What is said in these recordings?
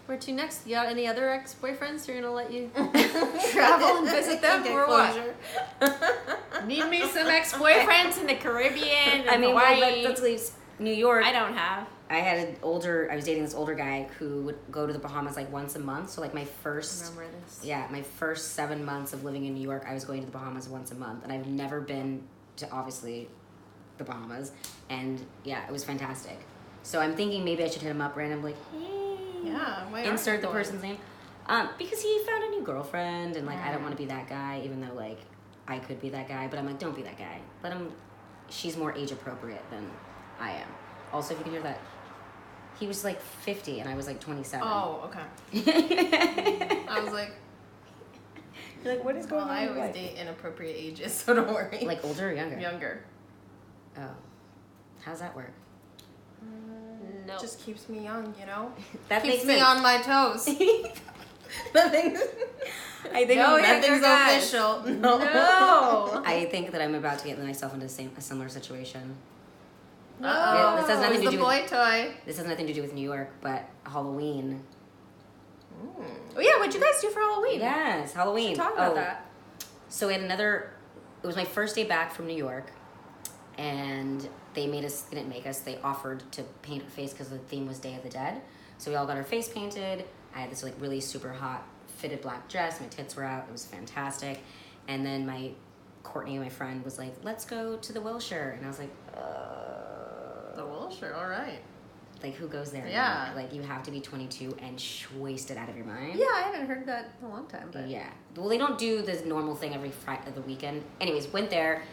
Where to next? You got any other ex-boyfriends you're gonna let you travel and visit them, or what? Need me some ex-boyfriends in the Caribbean, I mean, Hawaii. well, let's leave New York. I don't have. I was dating this older guy who would go to the Bahamas like once a month. So like my first 7 months of living in New York, I was going to the Bahamas once a month, and I've never been to obviously the Bahamas, and yeah, it was fantastic. So I'm thinking maybe I should hit him up randomly. Hey, insert the person's name, because he found a new girlfriend, and like I don't want to be that guy, even though like I could be that guy, but I'm like, don't be that guy. Let him. She's more age appropriate than I am. Also, if you can hear that, he was like 50 and I was like 27. Oh, okay. I was like, you're like, what is going on? I always date inappropriate ages, so don't worry. Like older or younger? Younger. Oh, how's that work? No. Just keeps me young, you know? That keeps makes me sense. on my toes. Nothing's official. No. I think that I'm about to get myself into a similar situation. Uh-oh. This has nothing to do boy with, toy. This has nothing to do with New York, but Halloween. Oh yeah, what'd you guys do for Halloween? Yes, Halloween. Talk about that. So we had it was my first day back from New York, and they didn't make us, they offered to paint our face because the theme was Day of the Dead. So we all got our face painted. I had this like really super hot fitted black dress, my tits were out, it was fantastic. And then Courtney, my friend, was like, let's go to the Wilshire. And I was like, The Wilshire, all right. Like, who goes there? Yeah. Anymore? Like, you have to be 22 and wasted out of your mind. Yeah, I haven't heard that in a long time. But yeah. Well, they don't do this normal thing every Friday of the weekend. Anyways, went there,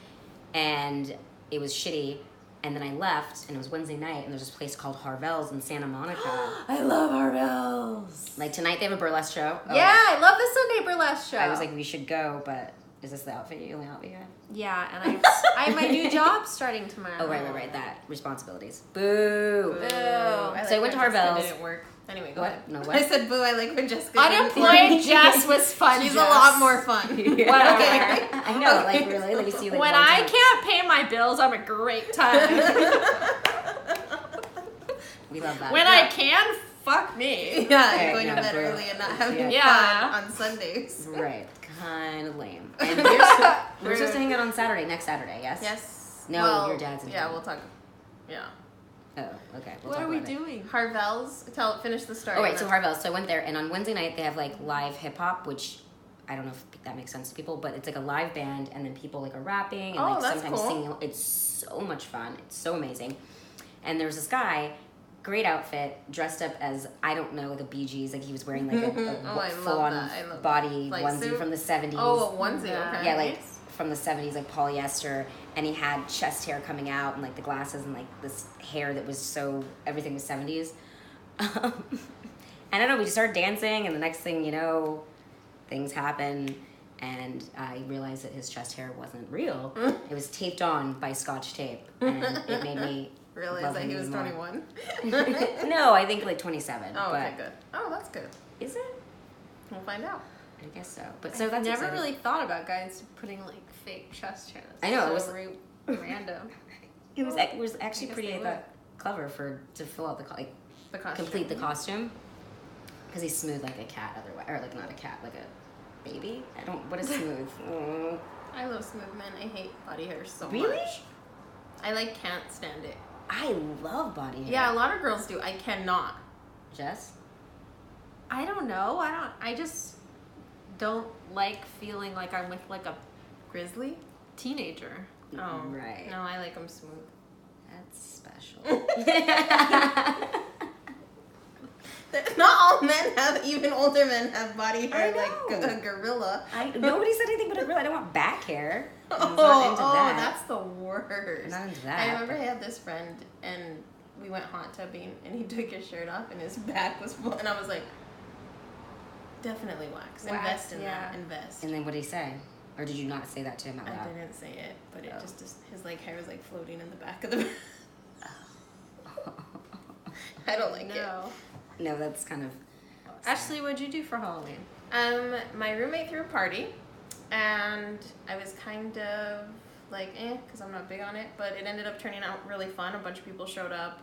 and it was shitty. And then I left, and it was Wednesday night, and there's this place called Harvell's in Santa Monica. I love Harvell's. Like, tonight they have a burlesque show. Yeah, I love the Sunday burlesque show. I was like, we should go, but is this the only outfit you have? Yeah, and I have my new job starting tomorrow. Oh, right. That. Responsibilities. Boo. Boo. So I went to Harvell's. Didn't work. Anyway, go ahead. No, what? I said boo, I like when Jessica Unemployed Jess was fun. She's Jess. a lot more fun. Whatever. I know, like, really? Let me see, like, when I can't pay my bills, I'm a great time. We love that. When I can, fuck me. Yeah, Okay, going no, to bed boo. early and not having Yeah. fun on Sundays. Right. Kind of lame. And we're supposed to hang out on Saturday, next Saturday, yes? Yes. No, well, your dad's in Yeah, town. we'll talk. Yeah. Oh, okay. We'll What talk are we about it. doing? Harvell's. Finish the story. Oh, right, so Harvell's. So I went there, and on Wednesday night, they have, like, live hip-hop, which I don't know if that makes sense to people, but it's, like, a live band, and then people, like, are rapping, and, like, that's sometimes cool. singing. It's so much fun. It's so amazing. And there's this guy, great outfit, dressed up as, I don't know, the Bee Gees. Like, he was wearing, like, I full-on love that. I love body that. onesie Suit? from the 70s. Oh, a onesie, okay. Yeah, like from the 70s, like polyester, and he had chest hair coming out and like the glasses and like this hair that was everything was 70s. And I don't know, we just started dancing, and the next thing you know, things happen, and I realized that his chest hair wasn't real. It was taped on by Scotch tape, and it made me realize that he was 21. No, I think like 27. Oh, but okay, good. Oh, that's good. Is it? We'll find out. I guess so. But so I've that's never exciting. really thought about guys putting like fake chest hair. I know, it was random. It was actually pretty clever to fill out the costume. complete the costume, because he's smooth like a cat otherwise, or like not a cat, like a baby. What is smooth? I love smooth men. I hate body hair so Really? much. I can't stand it. I love body hair. Yeah, a lot of girls do. I cannot. Jess? I don't know. I just don't like feeling like I'm with like a Grizzly? teenager. Oh, Right. No, I like them smooth. That's special. Not all men have, even older men have body hair I know. like a gorilla. Nobody said anything but a gorilla. I don't want back hair. I'm not into that. That's the worst. I'm not into that. I remember I had this friend, and we went hot tubbing, and he took his shirt off, and his back was full, and I was like, definitely wax. Invest in that. Invest. And then what did he say? Or did you not say that to him out loud? I didn't say it, but it just his like hair was like floating in the back of the. I don't like it. No, that's kind of. Ashley, what'd you do for Halloween? My roommate threw a party, and I was kind of like, because I'm not big on it, but it ended up turning out really fun. A bunch of people showed up.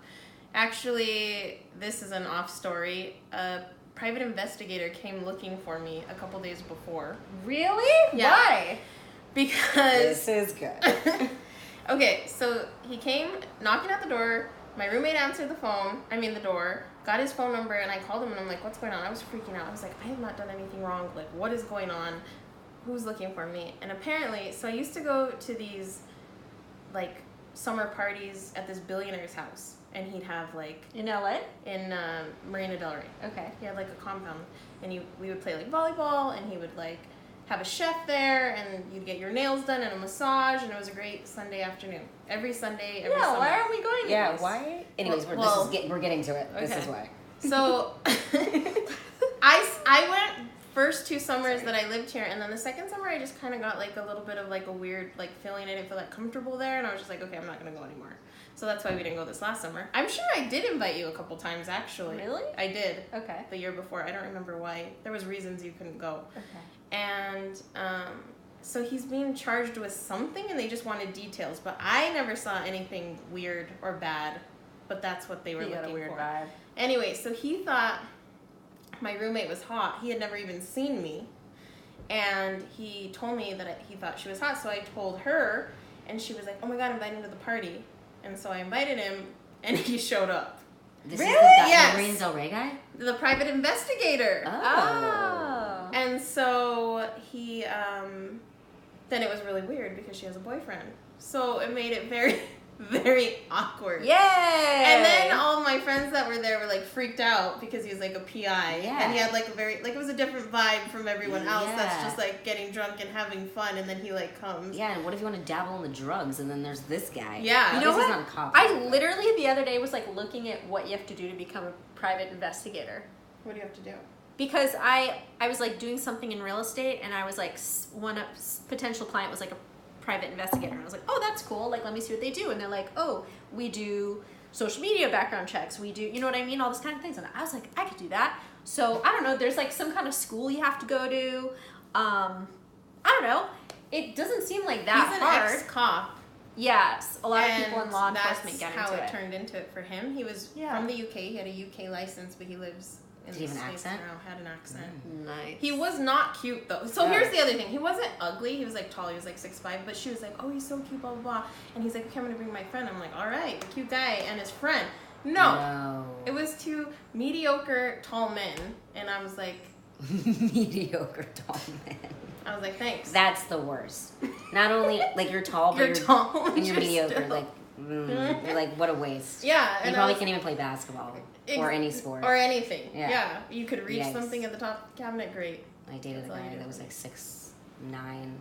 Actually, this is an off story. A private investigator came looking for me a couple days before. Really? Yeah. Why? Because... This is good. Okay, so he came knocking at the door. My roommate answered the door, got his phone number, and I called him, and I'm like, what's going on? I was freaking out. I was like, I have not done anything wrong. Like, what is going on? Who's looking for me? And apparently, so I used to go to these, like, summer parties at this billionaire's house, and he'd have, like... In LA? In Marina Del Rey. Okay. He had, like, a compound, and we would play, like, volleyball, and he would, like, have a chef there, and you'd get your nails done and a massage, and it was a great Sunday afternoon. Every Sunday, every summer. Why aren't we going to Yeah, this? why? Anyways, we're getting to it. Okay. This is why. So, I went first 2 summers that I lived here, and then the second summer I just kind of got, like, a little bit of, like, a weird, like, feeling. I didn't feel that comfortable there, and I was just like, okay, I'm not going to go anymore. So that's why we didn't go this last summer. I'm sure I did invite you a couple times, actually. Really? I did. Okay. The year before. I don't remember why. There was reasons you couldn't go. Okay. And so he's being charged with something, and they just wanted details. But I never saw anything weird or bad. But that's what they were looking for. He got a weird vibe. Anyway, so he thought my roommate was hot. He had never even seen me. And he told me that he thought she was hot. So I told her, and she was like, oh my God, invite him to the party. And so I invited him, and he showed up. This Really? is the guy, Yes. the Marina Del Rey guy? The private investigator. Oh. And so he, then it was really weird because she has a boyfriend. So it made it very, very awkward. Yay! And then all my friends that were there were like freaked out because he's like a PI. Yeah. And he had like a very, like it was a different vibe from everyone else that's Yeah. just like getting drunk and having fun, and then he like comes. Yeah, and what if you want to dabble in the drugs and then there's this guy? Yeah. You know This what? is not a cop. I literally the other day was like looking at what you have to do to become a private investigator. What do you have to do? Because I was like doing something in real estate, and I was like potential client was like a private investigator, and I was like, oh, that's cool, like let me see what they do. And they're like, oh, we do social media background checks, we do, you know what I mean, all this kind of things. And I was like, I could do that. So I don't know, there's like some kind of school you have to go to. I don't know, it doesn't seem like that He's an hard. ex-cop. Yes, a lot of And people in law enforcement get that's how into it it. turned into it for him. He was from the UK. He had a UK license, but he lives in Did he the have an States accent? now. Had an accent. Nice. He was not cute though. So Oh. here's the other thing. He wasn't ugly. He was like tall. He was like 6'5". But she was like, "Oh, he's so cute, blah blah blah." And he's like, "Okay, I'm gonna bring my friend." I'm like, "All right, the cute guy and his friend." No, it was 2 mediocre tall men, and I was like, mediocre tall man. I was like, "Thanks." That's the worst. Not only like you're tall, but You're tall, and you're you're mediocre. still- Like you're like, what a waste. Yeah, You and I probably was- can't even play basketball or any sport. or anything. Yeah. Yeah, you could reach Yikes. something at the top cabinet. Great. I dated a That's all you guy do. that was like 6'9"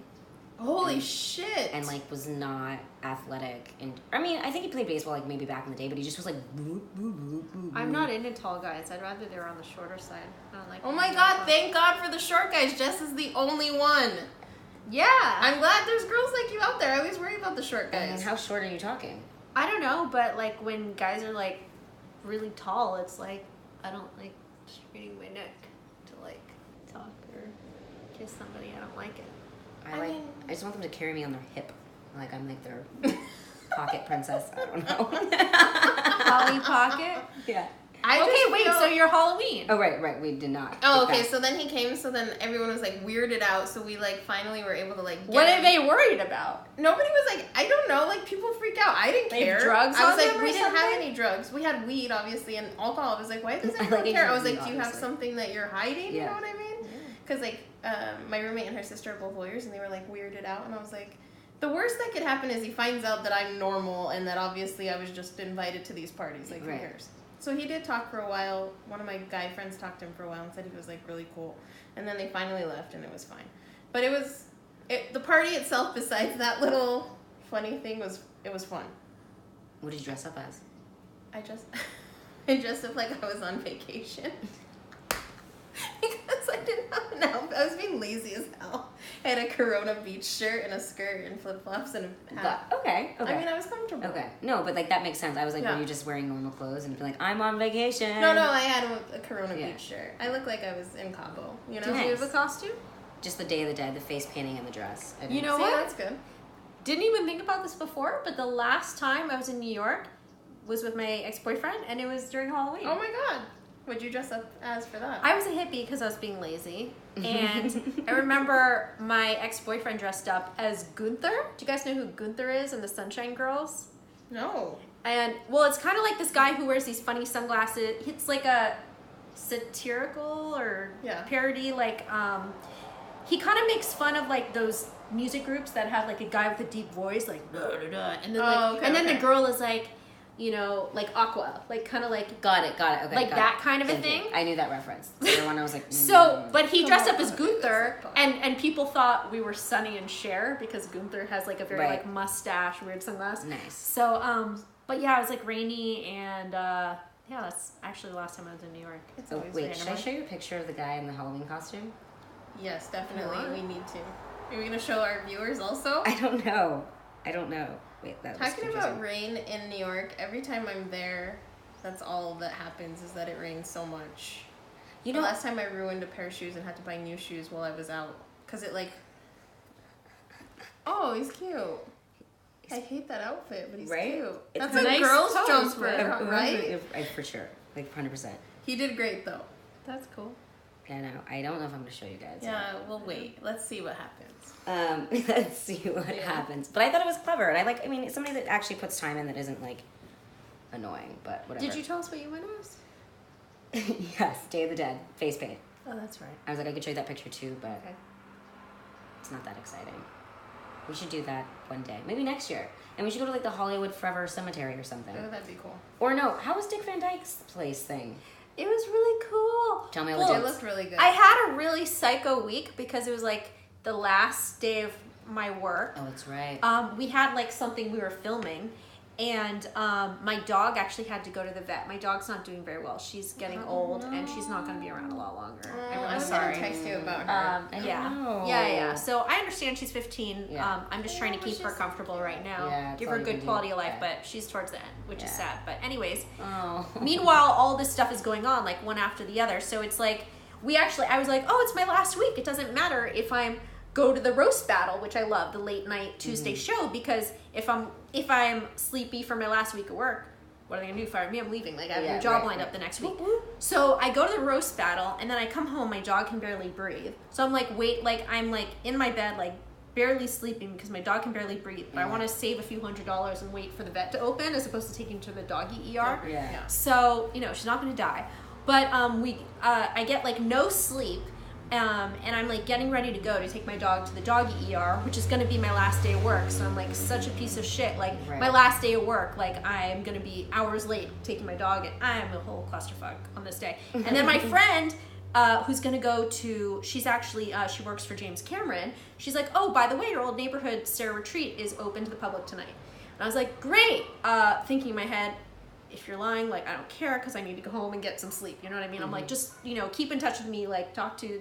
Holy shit! and like was not athletic. And I mean, I think he played baseball like maybe back in the day, but he just was like. I'm not into tall guys. I'd rather they were on the shorter side. I don't like. Oh my god, thank God for the short guys. Jess is the only one. Yeah. I'm glad there's girls like you out there. I always worry about the short And guys. how short are you talking? I don't know, but like when guys are like really tall, it's like I don't like straining my neck to like talk or kiss somebody. I don't like it. I just want them to carry me on their hip, like I'm like their pocket princess. I don't know. Polly Pocket. Yeah. Okay, wait. So you're Halloween. Oh right. We did not. Oh, get okay. that. So then he came. So then everyone was like weirded out. So we like finally were able to like. Get What are him. they worried about? Nobody was like, I don't know. Like people freak out. I didn't They have care. drugs I was on like, them or we didn't have something? any drugs. We had weed, obviously, and alcohol. I was like, why does I everyone like care? I was weed, like, do you have obviously. something that you're hiding? You Yeah. know what I mean? Because like my roommate and her sister are both lawyers, and they were like weirded out, and I was like. The worst that could happen is he finds out that I'm normal and that obviously I was just invited to these parties. Like, who Right. cares? So he did talk for a while. One of my guy friends talked to him for a while and said he was like really cool. And then they finally left and it was fine. But the party itself, besides that little funny thing, it was fun. What did you dress up as? I dressed up like I was on vacation. Because I didn't have an outfit. I was being lazy as hell. I had a Corona beach shirt and a skirt and flip-flops and a hat. Okay. I mean, I was comfortable. Okay. No, but like that makes sense. I was like, Yeah. were you just wearing normal clothes and be like, I'm on vacation? No, I had a Corona Yeah. beach shirt. I looked like I was in Cabo, you know? Did Nice. you have a costume? Just the Day of the Dead, the face painting and the dress. I You didn't- know See, what? that's good. Didn't even think about this before, but the last time I was in New York was with my ex-boyfriend, and it was during Halloween. Oh my god. What'd you dress up as for that? I was a hippie because I was being lazy. And I remember my ex-boyfriend dressed up as Gunther. Do you guys know who Gunther is in the Sunshine Girls? No. And, well, it's kind of like this guy who wears these funny sunglasses. It's like a satirical or parody, like, he kind of makes fun of, like, those music groups that have, like, a guy with a deep voice, like, da, da, da, and then, like, and then the girl is, like, you know, like Aqua, like kind of like got it, okay, like that kind of a thing. I knew that reference. The other one I was like, So, but he dressed up as Gunther, and people thought we were Sonny and Cher because Gunther has like a very like mustache, weird sunglasses. Nice. So, but yeah, it was like rainy, and yeah, that's actually the last time I was in New York. It's always wait, should I show you a picture of the guy in the Halloween costume? Yes, definitely. We need to. Are we gonna show our viewers also? I don't know. Wait, that was talking about rain in New York. Every time I'm there, that's all that happens is that it rains so much. You know, the last time I ruined a pair of shoes and had to buy new shoes while I was out because it like. Oh, he's cute. I hate that outfit, but he's cute. That's a nice girl's jumper, right? For sure, like 100%. He did great though. That's cool. Yeah, no, I don't know if I'm gonna show you guys. Yeah, we'll wait. Let's see what happens. Let's see what happens. But I thought it was clever, and I mean, somebody that actually puts time in that isn't like annoying, but whatever. Did you tell us what you went as? Yes, Day of the Dead, face paint. Oh, that's right. I was like, I could show you that picture too, but it's not that exciting. We should do that one day, maybe next year, and we should go to like the Hollywood Forever Cemetery or something. Oh, that'd be cool. Or no, how was Dick Van Dyke's place thing? It was really cool. Tell me all the details. It looked really good. I had a really psycho week because it was like the last day of my work. Oh, that's right. We had like something we were filming, and my dog actually had to go to the vet. My dog's not doing very well. She's getting old, and she's not going to be around a lot longer. I'm really sorry. I was going to text you about her. Yeah. So I understand she's 15. Yeah. I'm just trying to keep her comfortable right now. Yeah, give her a good quality of life, but she's towards the end, which is sad. But anyways, meanwhile, all this stuff is going on, like one after the other. So it's like, I was like, oh, it's my last week. It doesn't matter if I'm go to the roast battle, which I love, the late night Tuesday show, because if I'm sleepy for my last week of work, what are they gonna do? Fire me? I'm leaving. Like I have a new job lined up the next week. So I go to the roast battle, and then I come home. My dog can barely breathe. So I'm like, I'm like in my bed, like barely sleeping because my dog can barely breathe. But I want to save a few $100s and wait for the vet to open, as opposed to taking her to the doggy ER. Yeah. So she's not gonna die. But I get like no sleep. And I'm like getting ready to go to take my dog to the doggy ER, which is going to be my last day of work. So I'm like such a piece of shit. Like my last day of work, like I'm going to be hours late taking my dog, and I'm a whole clusterfuck on this day. And then my friend, who's going to go to, she's actually, she works for James Cameron. She's like, oh, by the way, your old neighborhood Sarah Retreat is open to the public tonight. And I was like, great. Thinking in my head, if you're lying, like, I don't care because I need to go home and get some sleep. You know what I mean? I'm like, just, keep in touch with me. Like, talk to,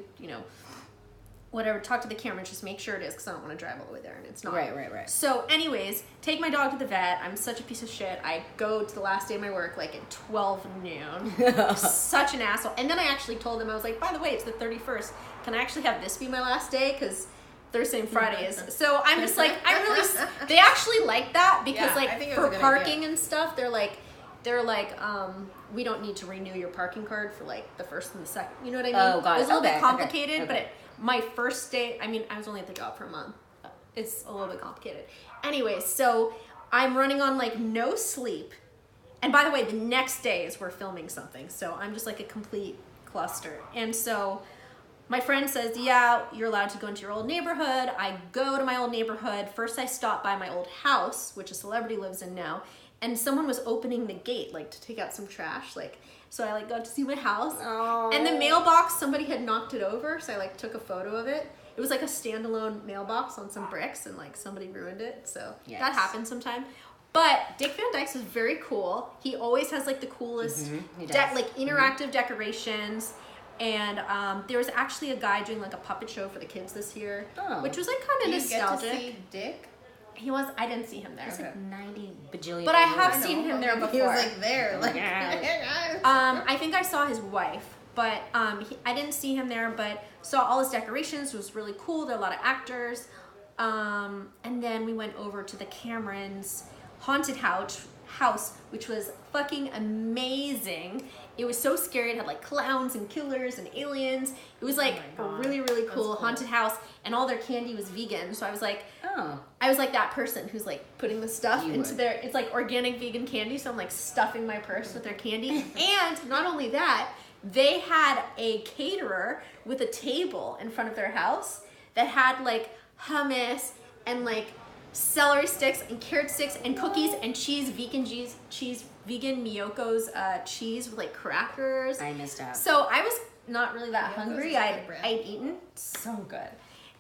whatever. Talk to the camera. Just make sure it is because I don't want to drive all the way there and it's not. Right. So anyways, take my dog to the vet. I'm such a piece of shit. I go to the last day of my work, like, at 12 noon. Such an asshole. And then I actually told them, I was like, by the way, it's the 31st. Can I actually have this be my last day? Because Thursday and Friday is. So I'm just like, they actually like that because, for parking and stuff, they're like, we don't need to renew your parking card for like the first and the second. You know what I mean? Oh, got it. It was a little bit complicated, but my first day, I mean, I was only at the job for a month. It's a little bit complicated. Anyway, so I'm running on like no sleep. And by the way, the next day is we're filming something. So I'm just like a complete cluster. And so my friend says, yeah, you're allowed to go into your old neighborhood. I go to my old neighborhood. First I stop by my old house, which a celebrity lives in now. And someone was opening the gate, like, to take out some trash, like, so I, like, got to see my house. Oh. And the mailbox, somebody had knocked it over, so I, like, took a photo of it. It was, like, a standalone mailbox on some bricks, and, like, somebody ruined it, so that happens sometime. But Dick Van Dyke's is very cool. He always has, like, the coolest, interactive decorations. And there was actually a guy doing, like, a puppet show for the kids this year, which was, like, kind of nostalgic. Did you get to see Dick? I didn't see him there. There's like 90 bajillion. But I have seen him there before. He was like there. Like, I think I saw his wife, but I didn't see him there, but saw all his decorations. It was really cool. There are a lot of actors. And then we went over to the Cameron's haunted house, house, which was fucking amazing. It was so scary. It had like clowns and killers and aliens. It was like a really, really cool haunted house, and all their candy was vegan. So I was like, I was like that person who's like putting the stuff into their, it's like organic vegan candy. So I'm like stuffing my purse with their candy. And not only that, they had a caterer with a table in front of their house that had like hummus and like celery sticks and carrot sticks and cookies and cheese, vegan Miyoko's cheese with like crackers. I missed out. So I was not really that hungry. I'd eaten so good.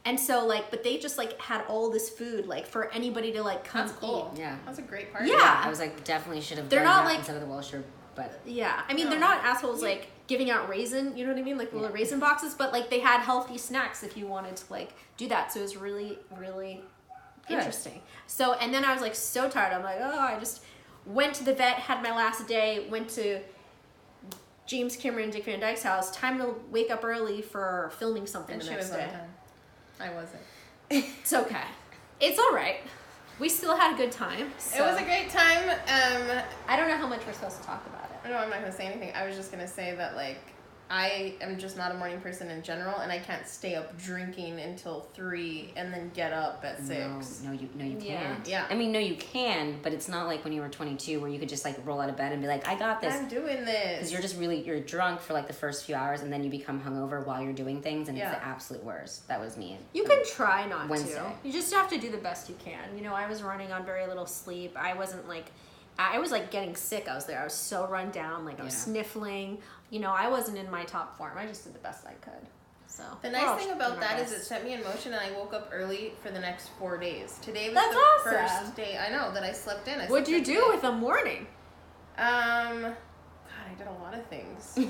And so like, but they just like had all this food like for anybody to like come eat. Yeah. That's a great party. Yeah. I was like, definitely should have They're done not that like, instead of the Welsh, but. Yeah. I mean, they're not assholes like giving out raisin, you know what I mean? Like little raisin boxes, but like they had healthy snacks if you wanted to like do that. So it was really, really interesting. So, and then I was like so tired. I'm like, oh, I just went to the vet, had my last day, went to James Cameron and Dick Van Dyke's house. Time to wake up early for filming something the next day. I wasn't. It's okay. It's all right. We still had a good time. So. It was a great time. I don't know how much we're supposed to talk about it. No, I'm not going to say anything. I was just going to say that, like, I am just not a morning person in general, and I can't stay up drinking until 3 and then get up at 6. No, you can't. Yeah. I mean, no, you can, but it's not like when you were 22 where you could just like roll out of bed and be like, I got this. I'm doing this. Because you're just you're drunk for like the first few hours, and then you become hungover while you're doing things, and it's the absolute worst. That was me. You can try not Wednesday. to. You just have to do the best you can. You know, I was running on very little sleep. I was like getting sick. I was so run down. Like I was sniffling. You know, I wasn't in my top form. I just did the best I could. So the nice thing about that is it set me in motion, and I woke up early for the next 4 days. Today was the first day I know that I slept in. What'd you do with the morning? God, I did a lot of things. I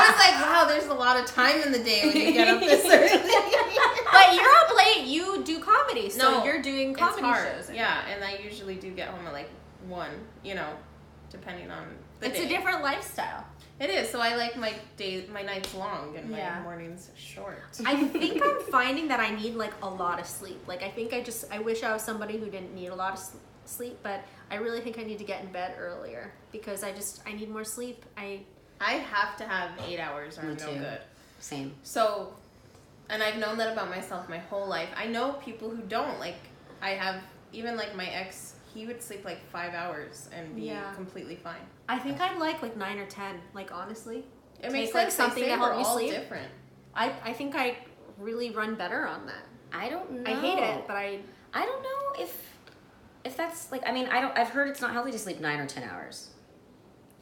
was like, wow, there's a lot of time in the day when you get up this early. But you're up late. You do comedy, so you're doing comedy shows. Yeah, and I usually do get home at like 1, you know, depending on the day. It's a different lifestyle. It is. So I like my nights long and my mornings short. I think I'm finding that I need like a lot of sleep. Like I wish I was somebody who didn't need a lot of sleep, but I really think I need to get in bed earlier because I need more sleep. I have to have 8 hours or I'm no good. Same. So, and I've known that about myself my whole life. I know people who don't. Like, I have, even like my ex, he would sleep like 5 hours and be completely fine. I think I'd like 9 or 10, like honestly. It makes like sense. something to help me sleep. Different. I think I really run better on that. I don't know. I hate it, but I don't know if that's like, I mean, I've heard it's not healthy to sleep 9 or 10 hours.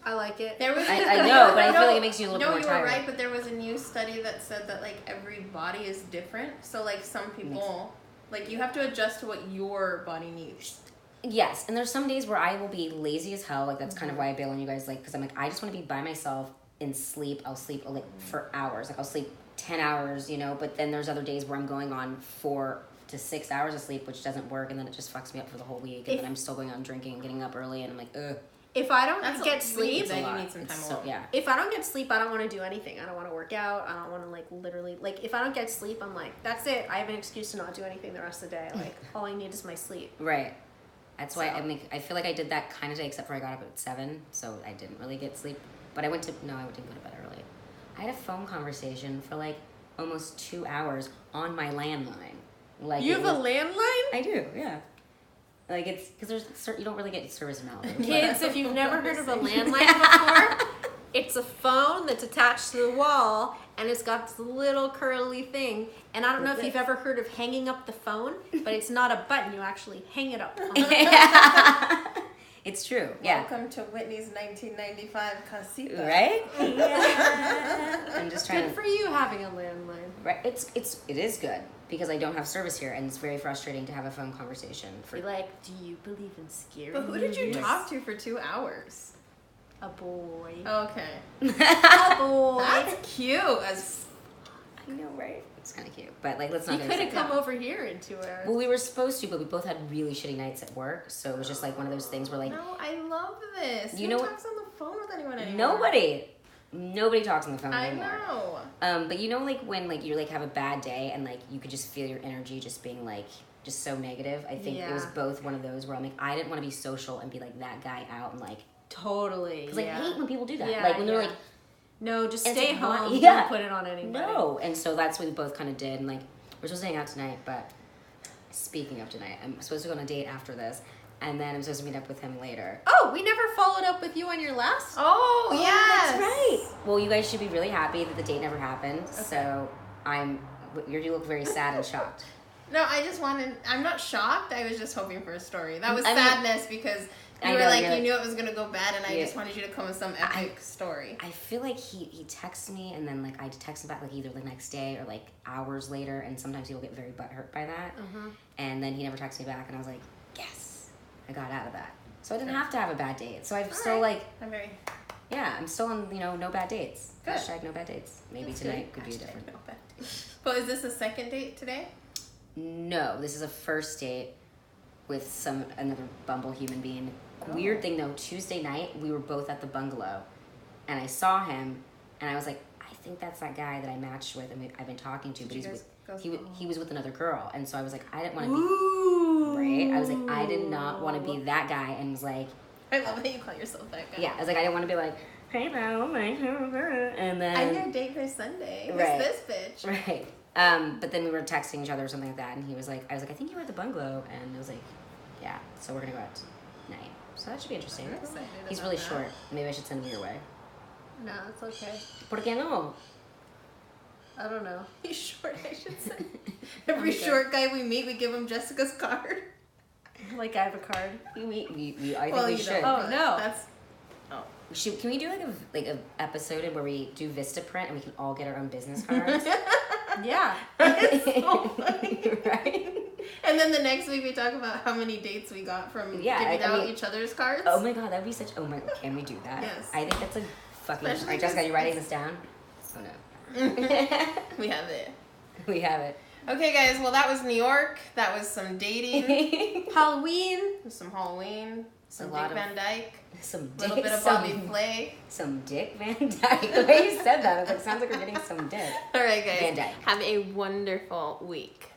I like it. There was I know, but I feel like it makes you a little more tired. No, you were right, but there was a new study that said that like every body is different. So like some people, like you have to adjust to what your body needs. Yes, and there's some days where I will be lazy as hell. Like that's kind of why I bail on you guys. Like, because I'm like, I just want to be by myself and sleep. I'll sleep like for hours. Like I'll sleep 10 hours, you know. But then there's other days where I'm going on 4 to 6 hours of sleep, which doesn't work, and then it just fucks me up for the whole week. And then I'm still going on drinking and getting up early, and I'm like, ugh. If I don't get sleep, then you need some time alone. Yeah. If I don't get sleep, I don't want to do anything. I don't want to work out. I don't want to like literally like if I don't get sleep, I'm like, that's it. I have an excuse to not do anything the rest of the day. Like all I need is my sleep. Right. That's why I feel like I did that kind of day, except for I got up at 7, so I didn't really get sleep. But I didn't go to bed early. I had a phone conversation for like almost 2 hours on my landline. Like you have a landline? I do, yeah. Like it's because you don't really get service in Malibu. Kids, if you've never heard of a landline before, it's a phone that's attached to the wall and it's got this little curly thing. And I don't know if you've ever heard of hanging up the phone, but it's not a button. You actually hang it up. It's true. Yeah. Welcome to Whitney's 1995 casita. Right? Yeah. I'm just trying. Good for you having a landline. Right. It is good because I don't have service here, and it's very frustrating to have a phone conversation. Be like, do you believe in scary But who did you talk to for 2 hours? A boy. Okay. A boy. That's cute. I know, right? It's kind of cute, but like, let's not. You could have come over here in 2 hours. Well, we were supposed to, but we both had really shitty nights at work, so it was just like one of those things where like. No, I love this. You Who know talks on the phone with anyone anymore? Nobody talks on the phone anymore. I know. But you know, like when like you like have a bad day and like you could just feel your energy just being like just so negative. I think it was both one of those where I'm like, I didn't want to be social and be like that guy out and like totally. Because I hate when people do that. Yeah, like when they're like, no, just stay like, home. Yeah. Don't put it on anybody. No, and so that's what we both kind of did. And like we're supposed to hang out tonight, but speaking of tonight, I'm supposed to go on a date after this, and then I'm supposed to meet up with him later. Oh, we never followed up with you on your last. Oh yes, that's right. Well, you guys should be really happy that the date never happened. Okay. So you look very sad and shocked. No, I'm not shocked. I was just hoping for a story. That was sadness because you were like, you knew it was going to go bad and I just wanted you to come with some epic story. I feel like he texts me and then like I text him back like either the next day or like hours later, and sometimes he'll get very butthurt by that. And then he never texts me back and I was like, yes, I got out of that. So I didn't have to have a bad date. So I'm still like, I'm still on, no bad dates. Good. Hashtag no bad dates. Maybe tonight could be a different. No bad dates. But is this a second date today? No, this is a first date with another Bumble human being. Weird thing though, Tuesday night we were both at the bungalow, and I saw him, and I was like, I think that's that guy that I matched with, and I've been talking to, but he was with another girl, and so I was like, I didn't want to be right. I was like, I did not want to be that guy, and was like, I love how you call yourself that guy. Yeah, I was like, I didn't want to be like, hey, and then I'm your date for Sunday. Who's this bitch? Right. But then we were texting each other or something like that, and I was like, I think you were at the bungalow, and I was like, yeah, so we're gonna go out tonight. So that should be interesting. He's really short. Maybe I should send him your way. No, it's okay. ¿Por qué no? I don't know. He's short, I should say. Every short guy we meet, we give him Jessica's card. Like I have a card. I think we should. Oh no. Can we do like a episode where we do Vistaprint and we can all get our own business cards? Yeah. It's so funny. Right? And then the next week we talk about how many dates we got from giving out each other's cards. Oh my god, that'd be can we do that? Yes. I think that's a fucking... Alright, Jessica, are you writing this down? Oh no. We have it. We have it. Okay guys, well that was New York. That was some dating. Halloween. Some Halloween. Some Dick Van Dyke. Some little bit of Bobby Flay. Some Dick Van Dyke. The way you said that, I was like, sounds like we're getting some dick. Alright guys. Van Dyke. Have a wonderful week.